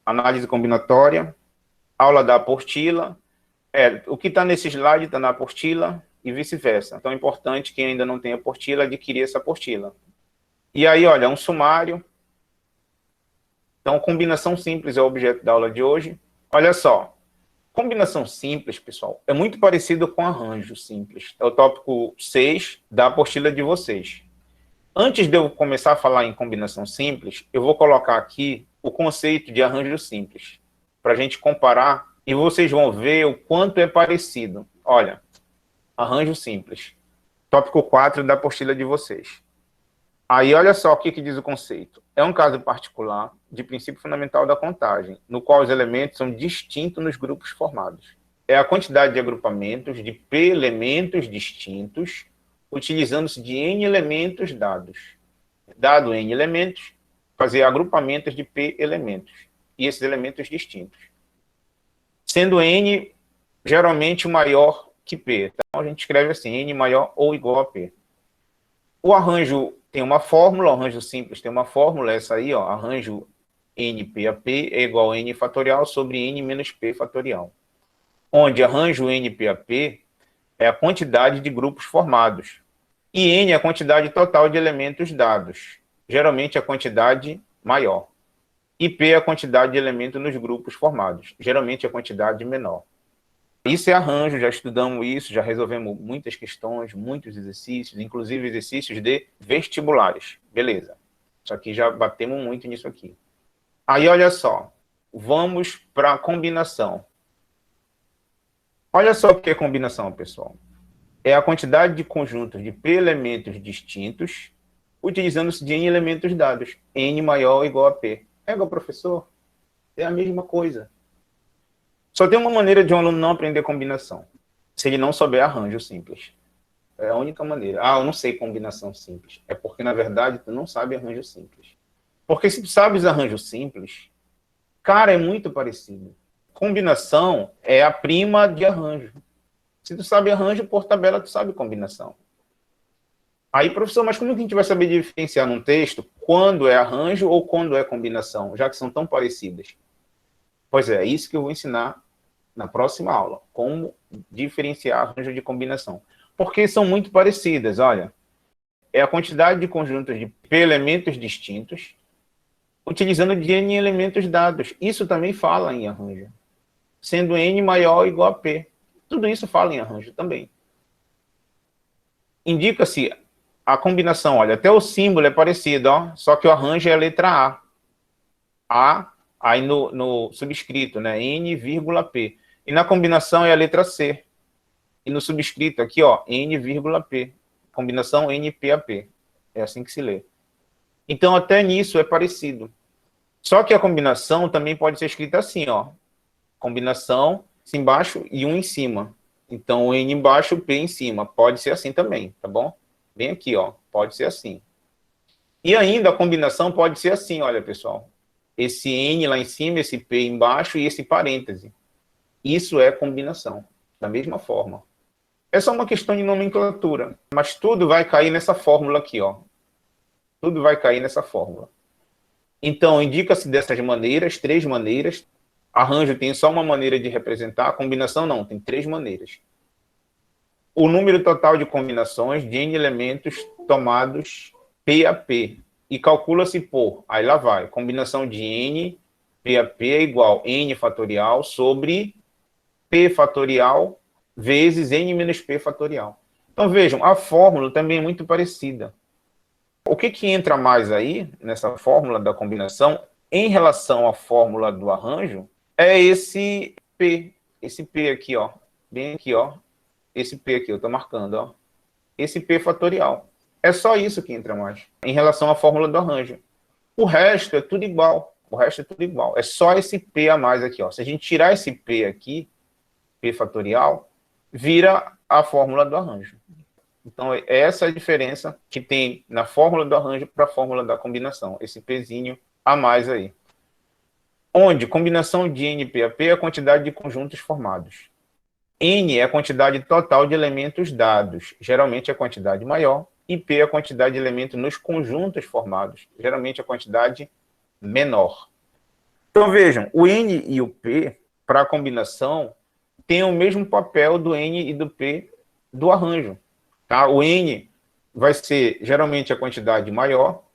análise combinatória, aula da apostila. O que está nesse slide está na apostila e vice-versa. Então é importante quem ainda não tem apostila adquirir essa apostila. E aí, olha, um sumário. Então, combinação simples é o objeto da aula de hoje. Olha só, combinação simples, pessoal, é muito parecido com arranjo simples. É o tópico 6 da apostila de vocês. Antes de eu começar a falar em combinação simples, eu vou colocar aqui o conceito de arranjo simples, para a gente comparar, e vocês vão ver o quanto é parecido. Olha, arranjo simples, tópico 4 da apostila de vocês. Aí, olha só o que diz o conceito. É um caso particular de princípio fundamental da contagem, no qual os elementos são distintos nos grupos formados. É a quantidade de agrupamentos de P elementos distintos, utilizando-se de N elementos dados. Dado N elementos, fazer agrupamentos de P elementos, e esses elementos distintos. Sendo N geralmente maior que P. Então, a gente escreve assim, N maior ou igual a P. O arranjo tem uma fórmula, o arranjo simples tem uma fórmula, essa aí, ó, arranjo NP é igual a N fatorial sobre N menos P fatorial. Onde arranjo NP é a quantidade de grupos formados. E N é a quantidade total de elementos dados. Geralmente a quantidade maior. E P é a quantidade de elementos nos grupos formados. Geralmente a quantidade menor. Isso é arranjo, já estudamos isso, já resolvemos muitas questões, muitos exercícios, inclusive exercícios de vestibulares. Beleza. Isso aqui já batemos muito nisso aqui. Aí, olha só. Vamos para a combinação. Olha só o que é combinação, pessoal. É a quantidade de conjuntos de P elementos distintos, utilizando-se de N elementos dados. N maior ou igual a P. Igual, professor? É a mesma coisa. Só tem uma maneira de um aluno não aprender combinação. Se ele não souber arranjo simples. É a única maneira. Ah, eu não sei combinação simples. É porque, na verdade, tu não sabe arranjo simples. Porque se tu sabes arranjo simples, cara, é muito parecido. Combinação é a prima de arranjo. Se tu sabe arranjo, por tabela, tu sabe combinação. Aí, professor, mas como que a gente vai saber diferenciar num texto quando é arranjo ou quando é combinação, já que são tão parecidas? Pois é isso que eu vou ensinar na próxima aula, como diferenciar arranjo de combinação. Porque são muito parecidas, olha. É a quantidade de conjuntos de P elementos distintos, utilizando de N elementos dados. Isso também fala em arranjo. Sendo N maior ou igual a P. Tudo isso fala em arranjo também. Indica-se a combinação, olha, até o símbolo é parecido, ó, só que o arranjo é a letra A. A, aí no subscrito, né, N, P. E na combinação é a letra C. E no subscrito aqui, ó, N, P. Combinação NPAP. É assim que se lê. Então, até nisso é parecido. Só que a combinação também pode ser escrita assim, ó. Combinação embaixo e um em cima. Então, N embaixo, P em cima. Pode ser assim também, tá bom? Bem aqui, ó. Pode ser assim. E ainda a combinação pode ser assim, olha, pessoal. Esse N lá em cima, esse P embaixo e esse parêntese. Isso é combinação, da mesma forma. É só uma questão de nomenclatura, mas tudo vai cair nessa fórmula aqui, ó. Tudo vai cair nessa fórmula. Então, indica-se dessas maneiras, 3 maneiras. Arranjo tem só uma maneira de representar, a combinação não, tem 3 maneiras. O número total de combinações de N elementos tomados P a P. E calcula-se por, aí lá vai, combinação de N, P a P é igual N fatorial sobre P fatorial vezes N menos P fatorial. Então, vejam, a fórmula também é muito parecida. O que entra mais aí, nessa fórmula da combinação, em relação à fórmula do arranjo, é esse P aqui, ó, bem aqui, ó, esse P aqui, eu estou marcando, ó, esse P fatorial. É só isso que entra mais, em relação à fórmula do arranjo. O resto é tudo igual, é só esse P a mais aqui, ó. Se a gente tirar esse P aqui, P fatorial, vira a fórmula do arranjo. Então, essa é a diferença que tem na fórmula do arranjo para a fórmula da combinação, esse Pzinho a mais aí. Onde combinação de N, P a P é a quantidade de conjuntos formados. N é a quantidade total de elementos dados, geralmente a quantidade maior, e P é a quantidade de elementos nos conjuntos formados, geralmente a quantidade menor. Então, vejam, o N e o P, para a combinação, tem o mesmo papel do N e do P do arranjo. Tá? O N vai ser, geralmente, a quantidade maior,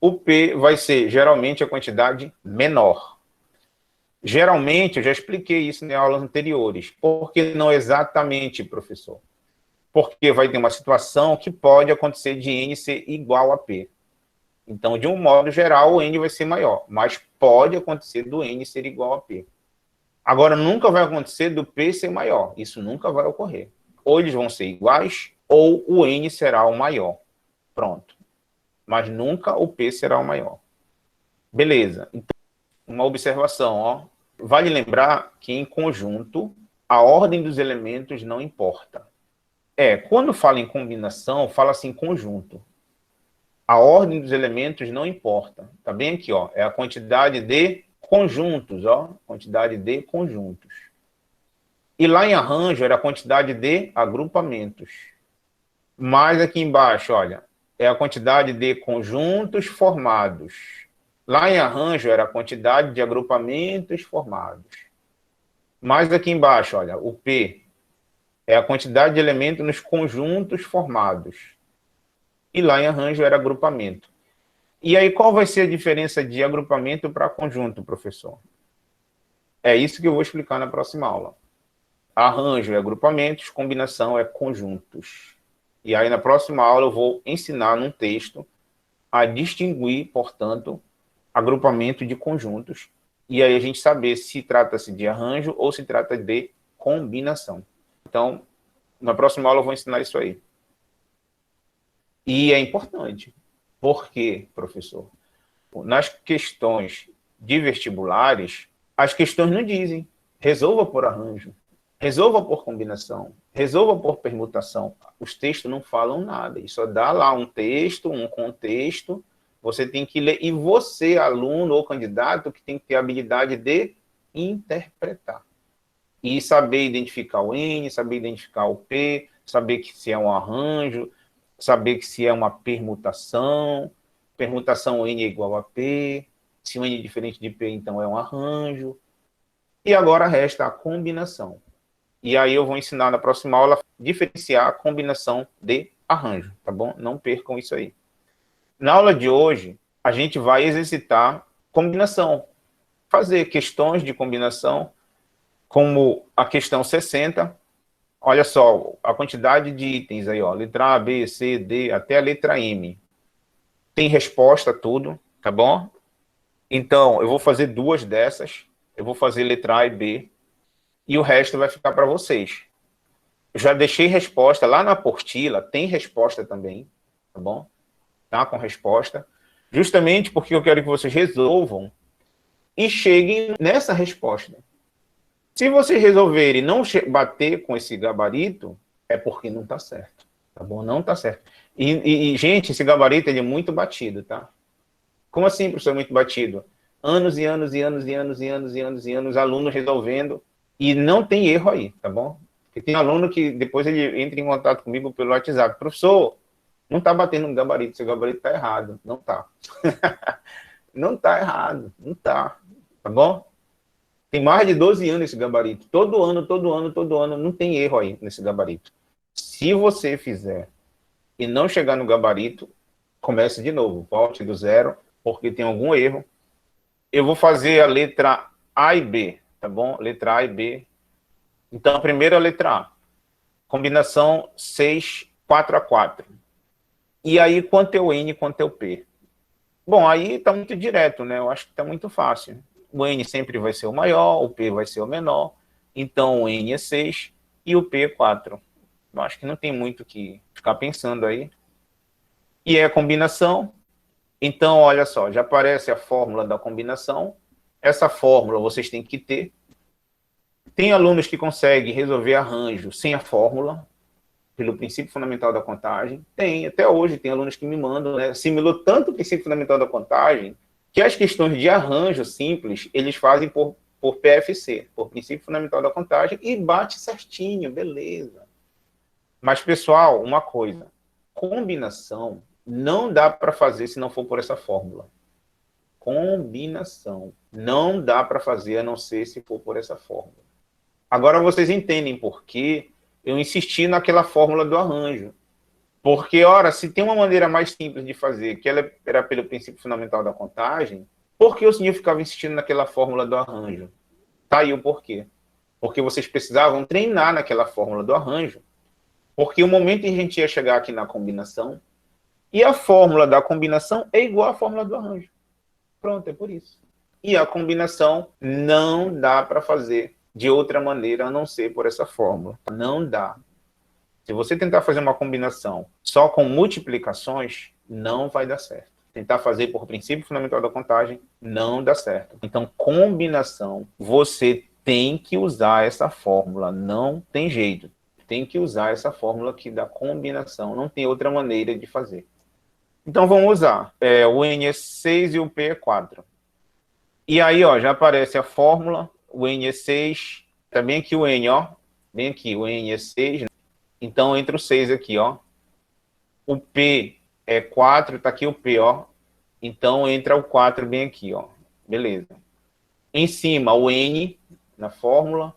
o P vai ser, geralmente, a quantidade menor. Geralmente, eu já expliquei isso em aulas anteriores. Por que não exatamente, professor? Porque vai ter uma situação que pode acontecer de N ser igual a P. Então, de um modo geral, o N vai ser maior, mas pode acontecer do N ser igual a P. Agora, nunca vai acontecer do P ser maior. Isso nunca vai ocorrer. Ou eles vão ser iguais, ou o N será o maior. Pronto. Mas nunca o P será o maior. Beleza. Então, uma observação, ó. Vale lembrar que em conjunto, a ordem dos elementos não importa. Quando fala em combinação, fala-se em conjunto. A ordem dos elementos não importa. Tá bem aqui, ó. É a quantidade de conjuntos, ó. Quantidade de conjuntos. E lá em arranjo era a quantidade de agrupamentos. Mas aqui embaixo, olha, é a quantidade de conjuntos formados. Lá em arranjo era a quantidade de agrupamentos formados. Mas aqui embaixo, olha, o P é a quantidade de elementos nos conjuntos formados. E lá em arranjo era agrupamento. E aí, qual vai ser a diferença de agrupamento para conjunto, professor? É isso que eu vou explicar na próxima aula. Arranjo é agrupamentos, combinação é conjuntos. E aí, na próxima aula, eu vou ensinar num texto a distinguir, portanto, agrupamento de conjuntos. E aí a gente saber se trata-se de arranjo ou se trata de combinação. Então, na próxima aula eu vou ensinar isso aí. E é importante. Por quê, professor? Nas questões de vestibulares, as questões não dizem resolva por arranjo, resolva por combinação, resolva por permutação. Os textos não falam nada. Isso só dá lá um texto, um contexto, você tem que ler. E você, aluno ou candidato, que tem que ter a habilidade de interpretar. E saber identificar o N, saber identificar o P, saber que se é um arranjo, saber que se é uma permutação N é igual a P, se um N é diferente de P, então é um arranjo. E agora resta a combinação. E aí eu vou ensinar na próxima aula a diferenciar a combinação de arranjo, tá bom? Não percam isso aí. Na aula de hoje, a gente vai exercitar combinação, fazer questões de combinação, como a questão 60. Olha só, a quantidade de itens aí, ó, letra A, B, C, D, até a letra M. Tem resposta tudo, tá bom? Então, eu vou fazer 2 dessas, eu vou fazer letra A e B, e o resto vai ficar para vocês. Eu já deixei resposta lá na apostila, tem resposta também, tá bom? Tá com resposta. Justamente porque eu quero que vocês resolvam e cheguem nessa resposta. Se vocês resolverem não bater com esse gabarito, é porque não está certo, tá bom? Não está certo. E, gente, esse gabarito ele é muito batido, tá? Como assim, professor, muito batido? Anos e anos e anos e anos e anos e anos e anos, alunos resolvendo, e não tem erro aí, tá bom? Porque tem aluno que depois ele entra em contato comigo pelo WhatsApp. Professor, não está batendo no gabarito, seu gabarito está errado. Não está. Não está errado, não está, tá bom? Tem mais de 12 anos esse gabarito. Todo ano, não tem erro aí nesse gabarito. Se você fizer e não chegar no gabarito, comece de novo, volte do zero, porque tem algum erro. Eu vou fazer a letra A e B, tá bom? Letra A e B. Então, a primeira letra A. Combinação 6, 4 a 4. E aí, quanto é o N, quanto é o P? Bom, aí está muito direto, né? Eu acho que está muito fácil. O N sempre vai ser o maior, o P vai ser o menor. Então, o N é 6 e o P é 4. Eu acho que não tem muito o que ficar pensando aí. E é a combinação. Então, olha só, já aparece a fórmula da combinação. Essa fórmula vocês têm que ter. Tem alunos que conseguem resolver arranjo sem a fórmula, pelo princípio fundamental da contagem. Tem, até hoje, tem alunos que me mandam, né? Assimilou tanto o princípio fundamental da contagem, que as questões de arranjo simples, eles fazem por PFC, por princípio fundamental da contagem, e bate certinho, beleza. Mas, pessoal, uma coisa, combinação não dá para fazer se não for por essa fórmula. Combinação. Não dá para fazer, a não ser se for por essa fórmula. Agora vocês entendem por que eu insisti naquela fórmula do arranjo. Porque, ora, se tem uma maneira mais simples de fazer, que ela era pelo princípio fundamental da contagem, por que o senhor ficava insistindo naquela fórmula do arranjo? Tá aí o porquê. Porque vocês precisavam treinar naquela fórmula do arranjo, porque o momento em que a gente ia chegar aqui na combinação, e a fórmula da combinação é igual à fórmula do arranjo. Pronto, é por isso. E a combinação não dá para fazer de outra maneira a não ser por essa fórmula. Não dá. Se você tentar fazer uma combinação só com multiplicações, não vai dar certo. Tentar fazer por princípio fundamental da contagem, não dá certo. Então, combinação, você tem que usar essa fórmula, não tem jeito. Tem que usar essa fórmula aqui da combinação, não tem outra maneira de fazer. Então, vamos usar. O N é 6 e o P é 4. E aí, ó, já aparece a fórmula, o N é 6, também aqui o N, ó, bem aqui, o N é 6, né? Então, entra o 6 aqui, ó. O P é 4, tá aqui o P, ó. Então, entra o 4 bem aqui, ó. Beleza. Em cima, o N, na fórmula.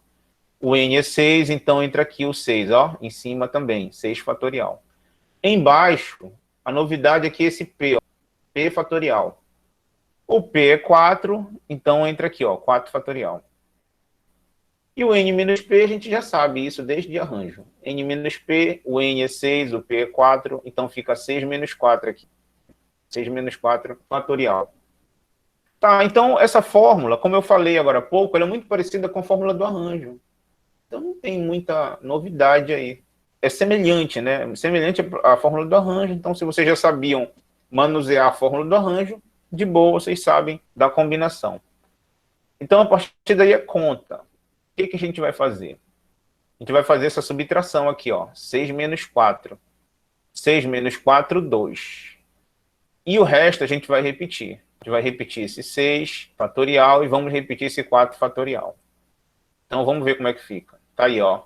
O N é 6, então entra aqui o 6, ó. Em cima também, 6 fatorial. Embaixo, a novidade aqui é esse P, ó. P fatorial. O P é 4, então entra aqui, ó, 4 fatorial. E o N menos P, a gente já sabe isso desde arranjo. N menos P, o N é 6, o P é 4, então fica 6 menos 4 aqui. 6 menos 4 fatorial. Tá, então essa fórmula, como eu falei agora há pouco, ela é muito parecida com a fórmula do arranjo. Então não tem muita novidade aí. É semelhante, né? Semelhante à fórmula do arranjo. Então, se vocês já sabiam manusear a fórmula do arranjo, de boa, vocês sabem da combinação. Então, a partir daí é conta. O que a gente vai fazer? A gente vai fazer essa subtração aqui, ó. 6 menos 4. 6 menos 4, 2. E o resto a gente vai repetir. A gente vai repetir esse 6 fatorial e vamos repetir esse 4 fatorial. Então, vamos ver como é que fica. Tá aí, ó.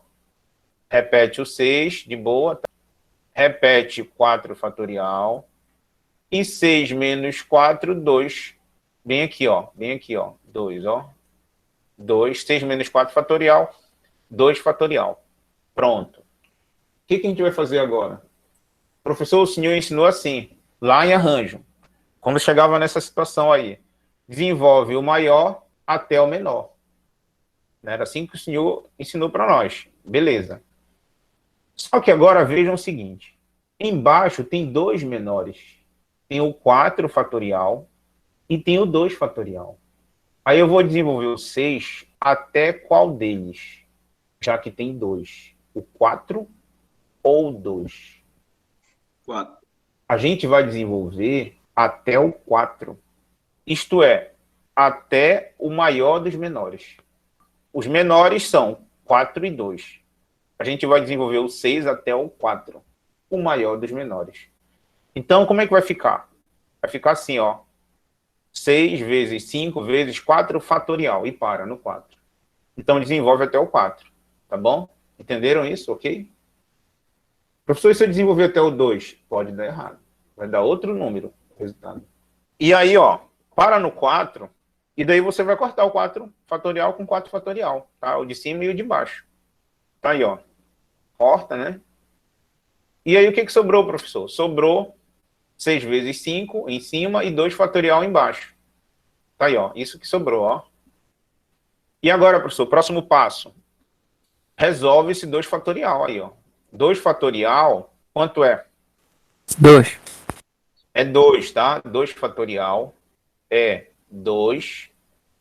Repete o 6, de boa. Tá? Repete 4 fatorial. E 6 menos 4, 2. Bem aqui, ó. Bem aqui, ó. 2, ó. 2, 6 menos 4 fatorial, 2 fatorial. Pronto. O que a gente vai fazer agora? Professor, o senhor ensinou assim, lá em arranjo. Quando chegava nessa situação aí, desenvolve o maior até o menor. Era assim que o senhor ensinou para nós. Beleza. Só que agora vejam o seguinte. Embaixo tem dois menores. Tem o 4 fatorial e tem o 2 fatorial. Aí eu vou desenvolver o 6 até qual deles? Já que tem dois. O 4 ou o 2? 4. A gente vai desenvolver até o 4. Isto é, até o maior dos menores. Os menores são 4 e 2. A gente vai desenvolver o 6 até o 4. O maior dos menores. Então, como é que vai ficar? Vai ficar assim, ó. 6 vezes 5 vezes 4 fatorial. E para no 4. Então, desenvolve até o 4. Tá bom? Entenderam isso? Ok? Professor, e se eu desenvolver até o 2? Pode dar errado. Vai dar outro número, resultado. E aí, ó, para no 4, e daí você vai cortar o 4 fatorial com 4 fatorial, tá? O de cima e o de baixo. Tá aí, ó. Corta, né? E aí, o que sobrou, professor? Sobrou 6 vezes 5 em cima e 2 fatorial embaixo. Tá aí, ó. Isso que sobrou, ó. E agora, professor, próximo passo. Resolve esse 2 fatorial aí, ó. 2 fatorial, quanto é? 2. É 2, tá? 2 fatorial é 2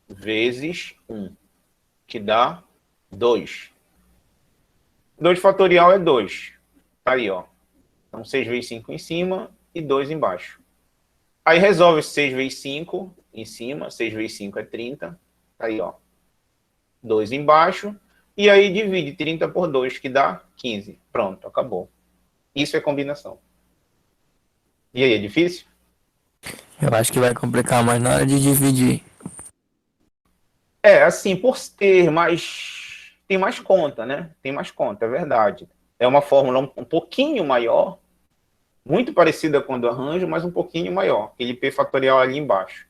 vezes 1, que dá 2. 2 fatorial é 2. Tá aí, ó. Então, 6 vezes 5 em cima e 2 embaixo. Aí resolve 6 vezes 5 em cima. 6 vezes 5 é 30. Tá aí, ó. 2 embaixo. E aí divide 30 por 2, que dá 15. Pronto, acabou. Isso é combinação. E aí, é difícil? Eu acho que vai complicar mais na hora de dividir. É, assim, por ter mais... Tem mais conta, né? Tem mais conta, é verdade. É uma fórmula um pouquinho maior, muito parecida com a do arranjo, mas um pouquinho maior. Aquele P fatorial ali embaixo.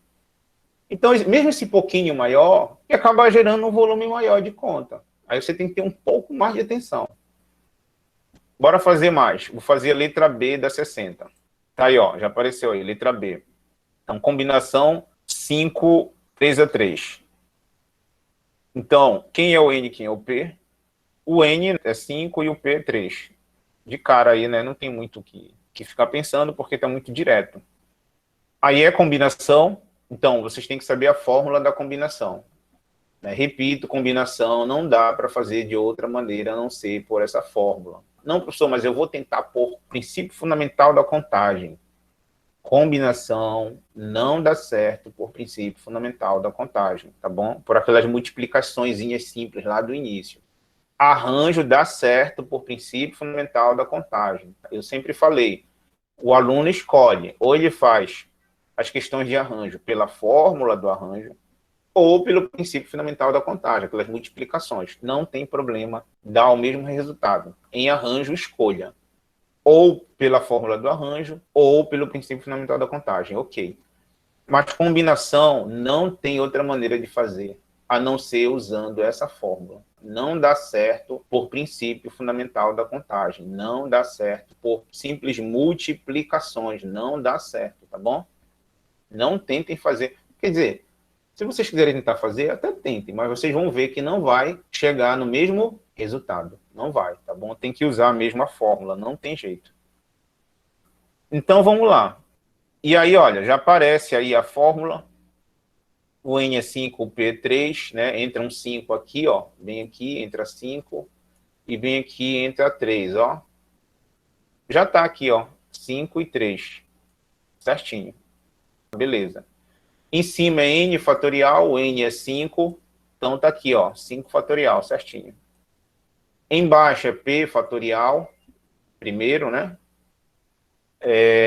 Então, mesmo esse pouquinho maior, que acaba gerando um volume maior de conta. Aí você tem que ter um pouco mais de atenção. Bora fazer mais. Vou fazer a letra B da 60. Tá aí, ó, já apareceu aí, letra B. Então, combinação 5, 3 a 3. Então, quem é o N, quem é o P? O N é 5 e o P é 3. De cara aí, né? Não tem muito o que ficar pensando, porque está muito direto. Aí é combinação. Então, vocês têm que saber a fórmula da combinação. Né? Repito, combinação não dá para fazer de outra maneira a não ser por essa fórmula. Não, professor, mas eu vou tentar por princípio fundamental da contagem. Combinação não dá certo por princípio fundamental da contagem, tá bom? Por aquelas multiplicaçõezinhas simples lá do início. Arranjo dá certo por princípio fundamental da contagem. Eu sempre falei, o aluno escolhe, ou ele faz as questões de arranjo pela fórmula do arranjo, ou pelo princípio fundamental da contagem, pelas multiplicações. Não tem problema, dá o mesmo resultado. Em arranjo, escolha. Ou pela fórmula do arranjo, ou pelo princípio fundamental da contagem. Ok. Mas combinação não tem outra maneira de fazer, a não ser usando essa fórmula. Não dá certo por princípio fundamental da contagem. Não dá certo por simples multiplicações. Não dá certo, tá bom? Não tentem fazer. Quer dizer, se vocês quiserem tentar fazer, até tentem, mas vocês vão ver que não vai chegar no mesmo resultado. Não vai, tá bom? Tem que usar a mesma fórmula, não tem jeito. Então, vamos lá. E aí, olha, já aparece aí a fórmula. O N é 5, o P é 3, né? Entra um 5 aqui, ó. Vem aqui, entra 5. E vem aqui, entra 3, ó. Já tá aqui, ó. 5 e 3. Certinho. Beleza. Em cima é N fatorial, o N é 5. Então tá aqui, ó. 5 fatorial, certinho. Embaixo é P fatorial. Primeiro, né?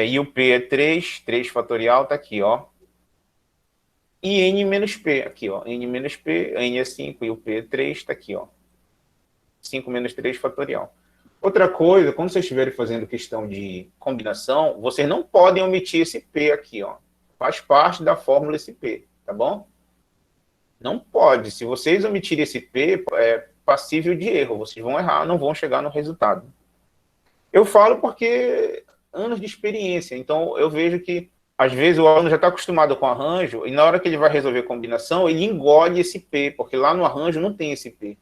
E o P é 3. 3 fatorial, tá aqui, ó. E N menos P, aqui, ó. N menos P, N é 5 e o P é 3, tá aqui, ó. 5 menos 3 fatorial. Outra coisa, quando vocês estiverem fazendo questão de combinação, vocês não podem omitir esse P aqui, ó. Faz parte da fórmula esse P, tá bom? Não pode. Se vocês omitirem esse P, é passível de erro. Vocês vão errar, não vão chegar no resultado. Eu falo porque anos de experiência. Então, eu vejo que às vezes o aluno já está acostumado com arranjo e na hora que ele vai resolver combinação, ele engole esse P, porque lá no arranjo não tem esse P.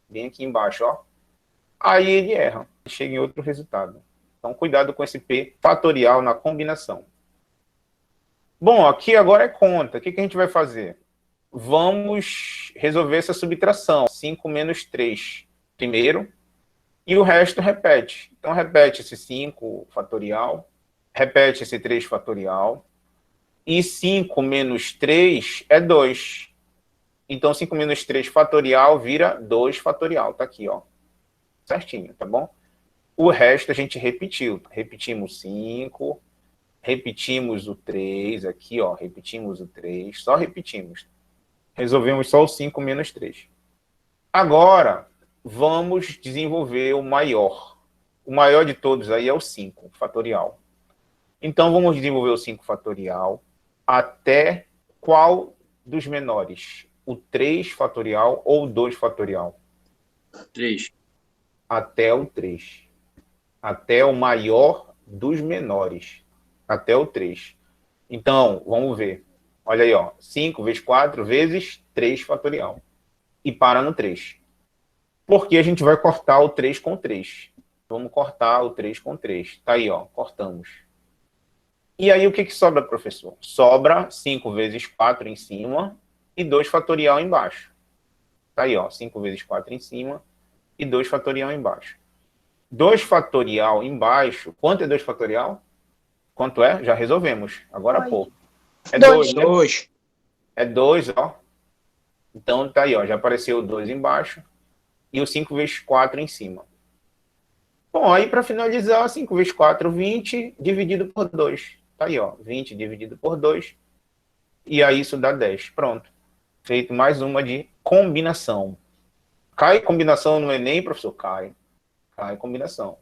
Bem aqui embaixo, ó. Aí ele erra, chega em outro resultado. Então, cuidado com esse P fatorial na combinação. Bom, aqui agora é conta. O que a gente vai fazer? Vamos resolver essa subtração. 5 menos 3 primeiro, e o resto repete. Então, repete esse 5 fatorial, repete esse 3 fatorial, e 5 menos 3 é 2. Então, 5 menos 3 fatorial vira 2 fatorial. Tá aqui, ó. Certinho, tá bom? O resto a gente repetiu. Repetimos 5, repetimos o 3 aqui, ó. Repetimos o 3, só repetimos. Resolvemos só o 5 menos 3. Agora, vamos desenvolver o maior. O maior de todos aí é o 5 fatorial. Então, vamos desenvolver o 5 fatorial até qual dos menores? O 3 fatorial ou o 2 fatorial? 3. Até o 3. Até o maior dos menores. Até o 3. Então, vamos ver. Olha aí, ó. 5 vezes 4 vezes 3 fatorial. E para no 3. Porque a gente vai cortar o 3 com 3. Vamos cortar o 3 com 3. Tá aí, ó. Cortamos. E aí, o que sobra, professor? Sobra 5 vezes 4 em cima e 2 fatorial embaixo. Tá aí, ó. 5 vezes 4 em cima e 2 fatorial embaixo. 2 fatorial embaixo. Quanto é 2 fatorial? Quanto é? Já resolvemos. Agora há pouco. É 2. 2. É 2, ó. Então, tá aí, ó. Já apareceu o 2 embaixo e o 5 vezes 4 em cima. Bom, aí para finalizar, 5 vezes 4, 20, dividido por 2. Tá aí, ó. 20 dividido por 2. E aí isso dá 10. Pronto. Feito mais uma de combinação. Cai combinação no Enem, professor? Cai. Cai combinação.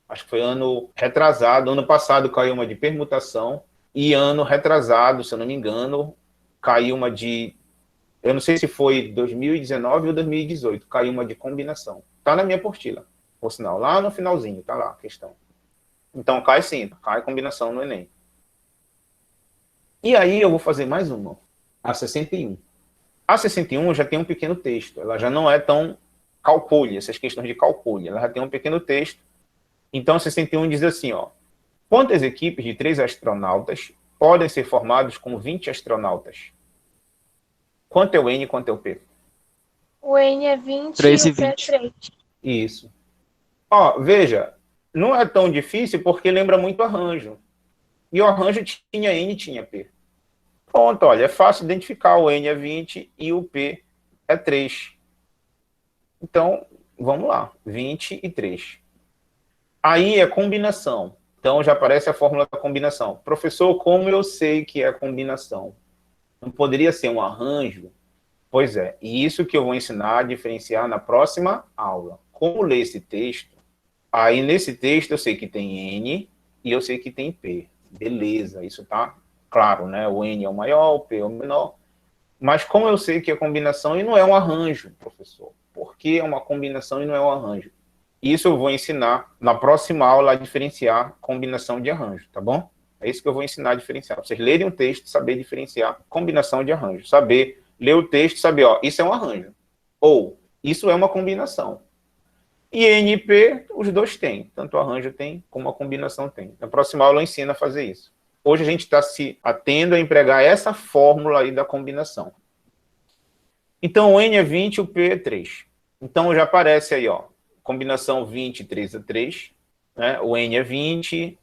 Acho que foi ano retrasado. Ano passado caiu uma de permutação. E ano retrasado, se eu não me engano, caiu uma de... Eu não sei se foi 2019 ou 2018, caiu uma de combinação. Tá na minha apostila, por sinal. Lá no finalzinho, tá lá a questão. Então, cai sim, cai combinação no Enem. E aí eu vou fazer mais uma, a 61. A 61 já tem um pequeno texto, ela já não é tão calcule, essas questões de calcule, ela já tem um pequeno texto. Então, a 61 diz assim, ó, quantas equipes de 3 astronautas podem ser formadas com 20 astronautas? Quanto é o N e quanto é o P? O N é 20 3 e e o P é 20. 3. Isso. Ó, veja, não é tão difícil porque lembra muito arranjo. E o arranjo tinha N e tinha P. Pronto, olha, é fácil identificar. O N é 20 e o P é 3. Então, vamos lá, 20 e 3. Aí é combinação. Então, já aparece a fórmula da combinação. Professor, como eu sei que é combinação? Não poderia ser um arranjo? Pois é, e isso que eu vou ensinar a diferenciar na próxima aula. Como ler esse texto? Aí, nesse texto, eu sei que tem N e eu sei que tem P. Beleza, isso tá claro, né? O N é o maior, o P é o menor. Mas como eu sei que é combinação e não é um arranjo, professor? Por que é uma combinação e não é um arranjo? Isso eu vou ensinar na próxima aula a diferenciar combinação de arranjo, tá bom? É isso que eu vou ensinar a diferenciar. Vocês lerem um texto, saber diferenciar combinação de arranjo. Saber ler o texto, saber, ó, isso é um arranjo. Ou, isso é uma combinação. E NP, os dois têm. Tanto o arranjo tem, como a combinação tem. Na próxima aula eu ensino a fazer isso. Hoje a gente está se atendo a empregar essa fórmula aí da combinação. Então, o N é 20, o P é 3. Então, já aparece aí, ó, combinação 20, 3 a 3. Né? O N é 20.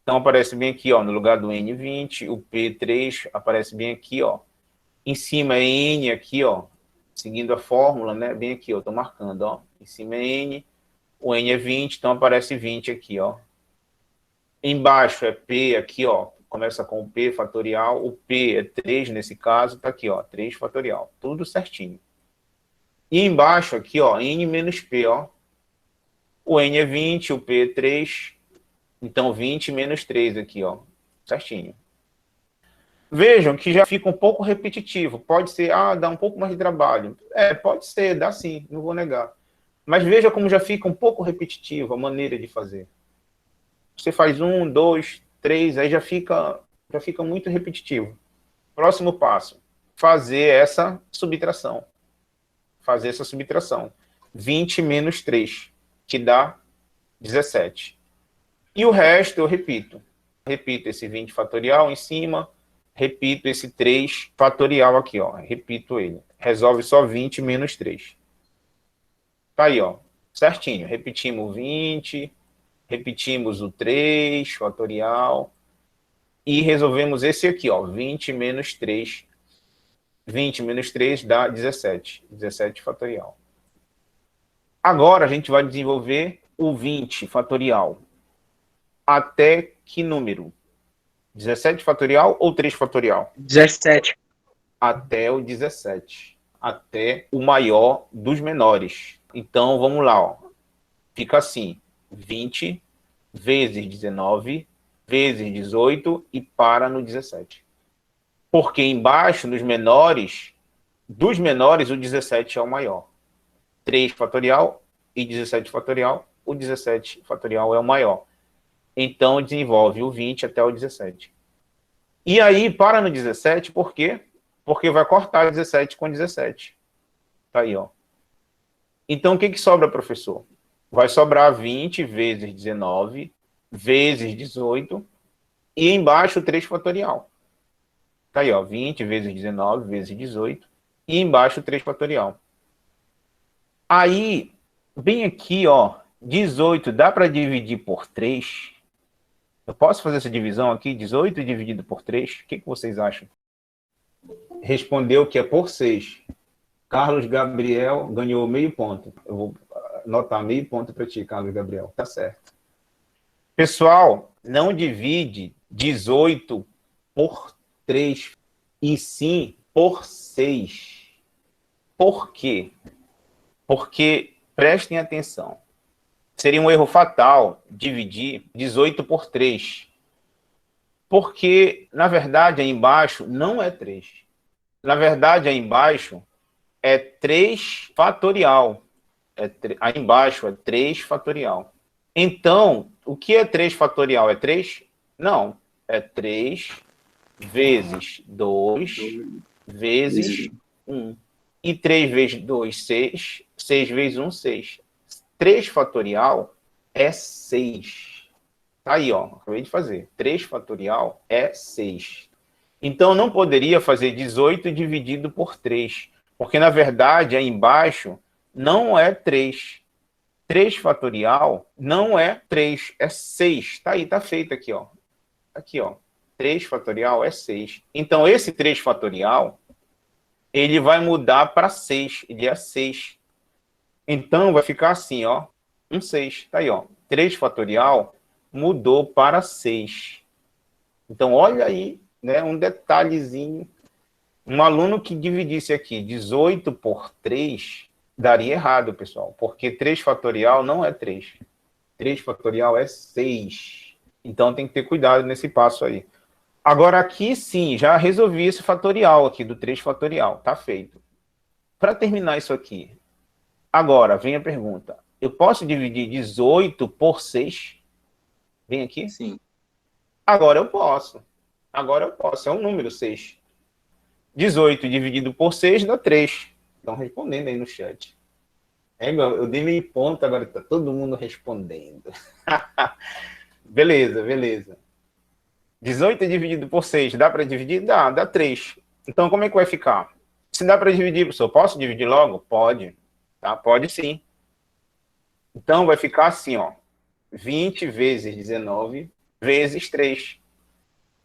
Então, aparece bem aqui, ó, no lugar do N 20. O P 3 aparece bem aqui, ó. Em cima é N aqui, ó. Seguindo a fórmula, né? Bem aqui, ó, tô marcando, ó. Em cima é N. O N é 20, então aparece 20 aqui, ó. Embaixo é P aqui, ó. Começa com o P fatorial. O P é 3 nesse caso, tá aqui, ó. 3 fatorial. Tudo certinho. E embaixo aqui, ó, N menos P, ó. O N é 20, o P é 3. Então 20 menos 3 aqui, ó. Certinho. Vejam que já fica um pouco repetitivo. Pode ser, dá um pouco mais de trabalho. Pode ser, dá sim, não vou negar. Mas veja como já fica um pouco repetitivo a maneira de fazer. Você faz 1, 2, 3, aí já fica muito repetitivo. Próximo passo, fazer essa subtração. Fazer essa subtração. 20 menos 3, que dá 17. E o resto eu repito. Repito esse 20 fatorial em cima, repito esse 3 fatorial aqui, ó. Repito ele. Resolve só 20 menos 3. Tá aí, ó. Certinho. Repetimos o 20, repetimos o 3 fatorial e resolvemos esse aqui, ó. 20 menos 3. 20 menos 3 dá 17. 17 fatorial. Agora a gente vai desenvolver o 20 fatorial. Até que número? 17 fatorial ou 3 fatorial? 17. Até o 17. Até o maior dos menores. Então, vamos lá, ó. Fica assim, 20 vezes 19 vezes 18 e para no 17. Porque embaixo, nos menores, dos menores, o 17 é o maior. 3 fatorial e 17 fatorial, o 17 fatorial é o maior. Então, desenvolve o 20 até o 17. E aí, para no 17, por quê? Porque vai cortar 17 com 17. Tá aí, ó. Então, o que sobra, professor? Vai sobrar 20 vezes 19 vezes 18 e embaixo 3 fatorial. Tá aí, ó. 20 vezes 19 vezes 18 e embaixo 3 fatorial. Aí, bem aqui, ó, 18 dá para dividir por 3? Eu posso fazer essa divisão aqui, 18 dividido por 3? O que vocês acham? Respondeu que é por 6. Carlos Gabriel ganhou meio ponto. Eu vou anotar meio ponto para ti, Carlos Gabriel. Tá certo. Pessoal, não divide 18 por 3, e sim por 6. Por quê? Porque, prestem atenção, seria um erro fatal dividir 18 por 3. Porque, na verdade, aí embaixo não é 3. Na verdade, aí embaixo é 3 fatorial. Aí embaixo é 3 fatorial. Então, o que é 3 fatorial? É 3? Não. É 3 vezes 2 vezes 1. E 3 vezes 2, 6. 6 vezes 1, 6. 3 fatorial é 6. Tá aí, ó. Acabei de fazer. 3 fatorial é 6. Então, não poderia fazer 18 dividido por 3. Porque, na verdade, aí embaixo não é 3. 3 fatorial não é 3, é 6. Tá aí, tá feito aqui, ó. Aqui, ó. 3 fatorial é 6. Então, esse 3 fatorial, ele vai mudar para 6. Ele é 6. Então, vai ficar assim, ó. 6. Tá aí, ó. 3 fatorial mudou para 6. Então, olha aí, né, um detalhezinho. Um aluno que dividisse aqui 18 por 3, daria errado, pessoal. Porque 3 fatorial não é 3. 3 fatorial é 6. Então, tem que ter cuidado nesse passo aí. Agora, aqui sim, já resolvi esse fatorial aqui do 3 fatorial. Tá feito. Para terminar isso aqui, agora vem a pergunta. Eu posso dividir 18 por 6? Vem aqui? Sim. Agora eu posso. Agora eu posso. É um número 6. 18 dividido por 6 dá 3. Estão respondendo aí no chat. Eu dei meio ponto, agora está todo mundo respondendo. Beleza, beleza. 18 dividido por 6, dá para dividir? Dá 3. Então, como é que vai ficar? Se dá para dividir, professor, posso dividir logo? Pode. Tá? Pode sim. Então, vai ficar assim, ó. 20 vezes 19 vezes 3.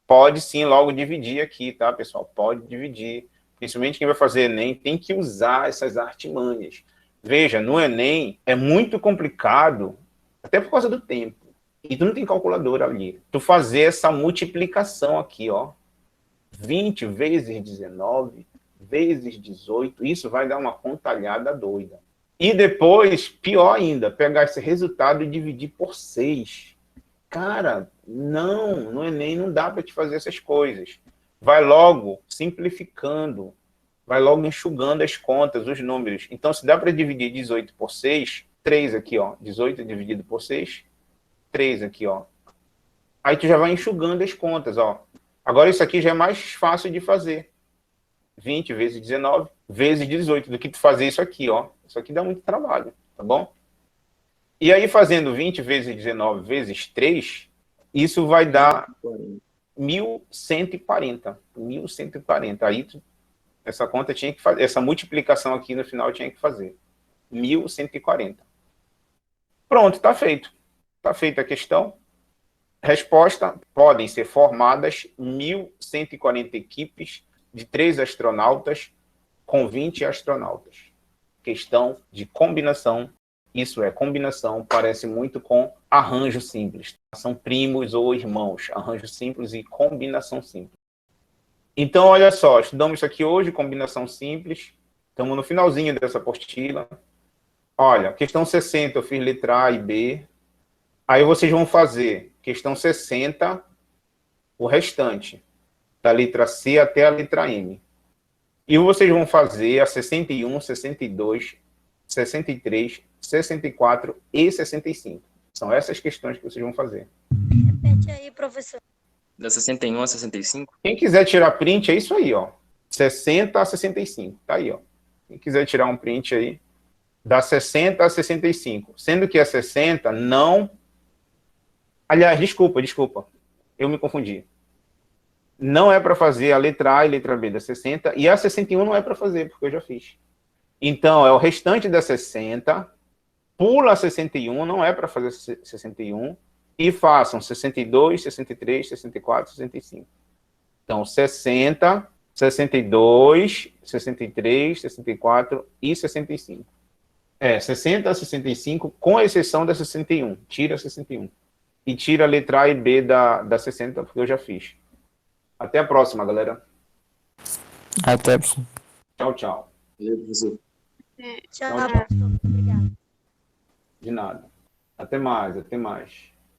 Pode sim logo dividir aqui, tá, pessoal? Pode dividir. Principalmente quem vai fazer Enem tem que usar essas artimanhas. Veja, no Enem é muito complicado, até por causa do tempo. E tu não tem calculadora ali. Tu fazer essa multiplicação aqui, ó. 20 vezes 19 vezes 18, isso vai dar uma contalhada doida. E depois, pior ainda, pegar esse resultado e dividir por 6. Cara, não, no Enem não dá para te fazer essas coisas. Vai logo simplificando, vai logo enxugando as contas, os números. Então, se dá para dividir 18 por 6, 3 aqui, ó. 18 dividido por 6, 3 aqui, ó. Aí tu já vai enxugando as contas, ó. Agora isso aqui já é mais fácil de fazer. 20 vezes 19 vezes 18, do que tu fazer isso aqui, ó. Isso aqui dá muito trabalho, tá bom? E aí, fazendo 20 vezes 19 vezes 3, isso vai dar 1.140. 1.140. Aí, essa conta tinha que fazer, essa multiplicação aqui no final tinha que fazer. 1.140. Pronto, está feito. Está feita a questão. Resposta: podem ser formadas 1.140 equipes de 3 astronautas com 20 astronautas. Questão de combinação. Isso é, combinação parece muito com arranjo simples. São primos ou irmãos. Arranjo simples e combinação simples. Então, olha só, estudamos isso aqui hoje, combinação simples. Estamos no finalzinho dessa apostila. Olha, questão 60, eu fiz letra A e B. Aí vocês vão fazer questão 60, o restante, da letra C até a letra M. E vocês vão fazer a 61, 62, 63, 64 e 65. São essas questões que vocês vão fazer. Repete aí, professor. Da 61 a 65? Quem quiser tirar print, é isso aí, ó. 60 a 65. Tá aí, ó. Quem quiser tirar um print aí, da 60 a 65. Sendo que a 60 não... Aliás, desculpa. Eu me confundi. Não é para fazer a letra A e letra B da 60, e a 61 não é para fazer, porque eu já fiz. Então, é o restante da 60, pula a 61, não é para fazer 61, e façam 62, 63, 64, 65. Então, 60, 62, 63, 64 e 65. 60 a 65, com exceção da 61. Tira a 61. E tira a letra A e B da 60, porque eu já fiz. Até a próxima, galera. Até, professor. Tchau, tchau. Valeu, professor. Tchau, professor. Muito obrigada. De nada. Até mais, até mais.